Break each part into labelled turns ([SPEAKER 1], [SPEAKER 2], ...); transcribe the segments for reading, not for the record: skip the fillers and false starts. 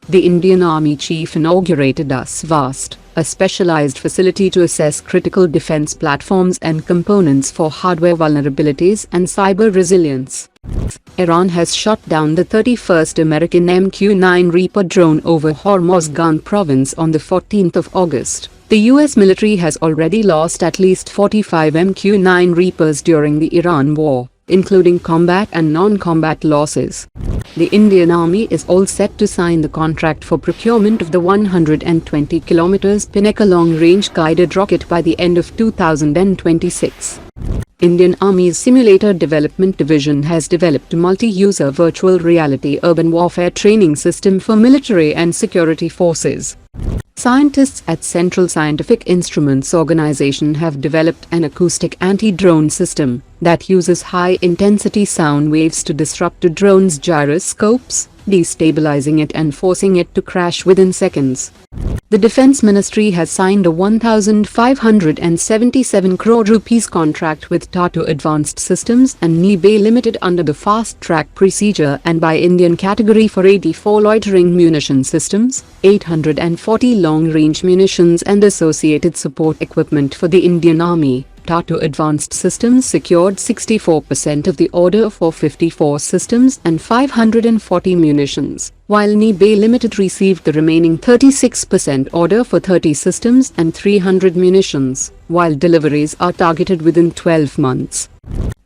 [SPEAKER 1] The Indian Army Chief inaugurated AASHVAST, a specialized facility to assess critical defense platforms and components for hardware vulnerabilities and cyber resilience. Iran has shot down the 31st American MQ-9 Reaper drone over Hormozgan province on the 14th of August. The US military has already lost at least 45 MQ-9 Reapers during the Iran war, including combat and non-combat losses. The Indian Army is all set to sign the contract for procurement of the 120 km Pinaka long-range guided rocket by the end of 2026. Indian Army's Simulator Development Division has developed a multi-user virtual reality urban warfare training system for military and security forces. Scientists at Central Scientific Instruments Organization have developed an acoustic anti-drone system that uses high-intensity sound waves to disrupt a drone's gyroscopes, destabilizing it and forcing it to crash within seconds. The Defense Ministry has signed a 1,577 crore rupees contract with Tata Advanced Systems and NIBE Limited under the fast-track procedure and by Indian category for 84 loitering munition systems, 840 long-range munitions and associated support equipment for the Indian Army. Tata Advanced Systems secured 64% of the order for 54 systems and 540 munitions, while NIBE Limited received the remaining 36% order for 30 systems and 300 munitions, while deliveries are targeted within 12 months.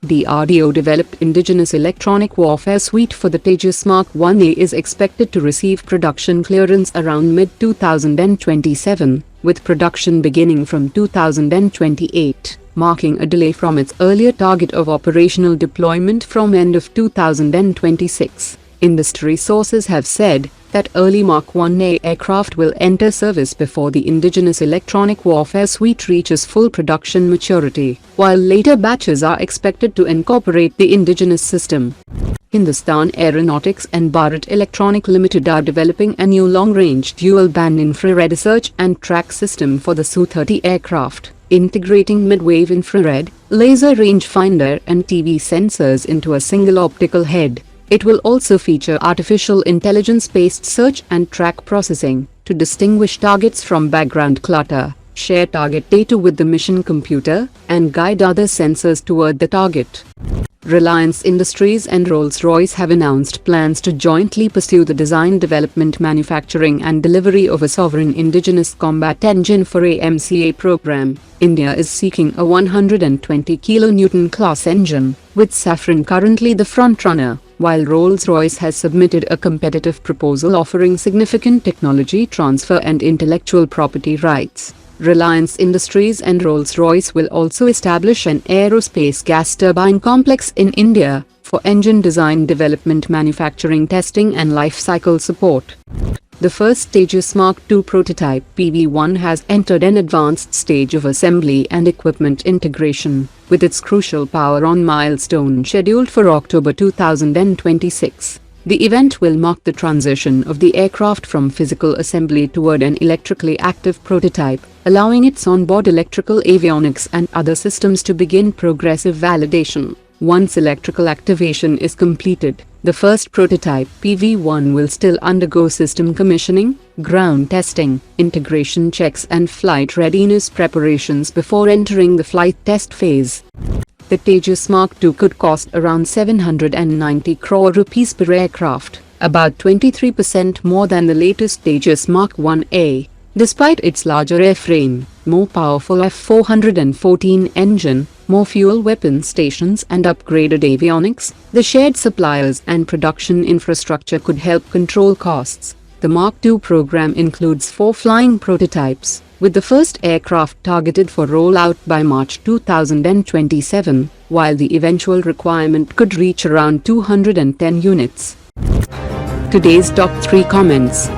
[SPEAKER 1] DRDO developed indigenous electronic warfare suite for the Tejas Mk2 is expected to receive production clearance around mid-2027, with production beginning from 2028. Marking a delay from its earlier target of operational deployment from end of 2026. Industry sources have said that early Mark 1A aircraft will enter service before the indigenous electronic warfare suite reaches full production maturity, while later batches are expected to incorporate the indigenous system. Hindustan Aeronautics and Bharat Electronic Limited are developing a new long-range dual-band infrared search and track system for the Su-30 aircraft, integrating mid-wave infrared, laser rangefinder and TV sensors into a single optical head. It will also feature artificial intelligence-based search and track processing to distinguish targets from background clutter, share target data with the mission computer, and guide other sensors toward the target. Reliance Industries and Rolls-Royce have announced plans to jointly pursue the design, development, manufacturing and delivery of a sovereign indigenous combat engine for AMCA program. India is seeking a 120 kN class engine, with Safran currently the frontrunner, while Rolls-Royce has submitted a competitive proposal offering significant technology transfer and intellectual property rights. Reliance Industries and Rolls-Royce will also establish an aerospace gas turbine complex in India for engine design, development, manufacturing, testing and life cycle support. The first Tejas Mk2 prototype PV1 has entered an advanced stage of assembly and equipment integration, with its crucial power-on milestone scheduled for October 2026. The event will mark the transition of the aircraft from physical assembly toward an electrically active prototype, allowing its onboard electrical avionics and other systems to begin progressive validation. Once electrical activation is completed, the first prototype PV1 will still undergo system commissioning, ground testing, integration checks and flight readiness preparations before entering the flight test phase. The Tejas Mk2 could cost around 790 crore rupees per aircraft, about 23% more than the latest Tejas Mk1A. Despite its larger airframe, more powerful F414 engine, more fuel weapon stations and upgraded avionics, the shared suppliers and production infrastructure could help control costs. The Mk2 program includes 4 flying prototypes, with the first aircraft targeted for rollout by March 2027, while the eventual requirement could reach around 210 units. Today's top 3 comments.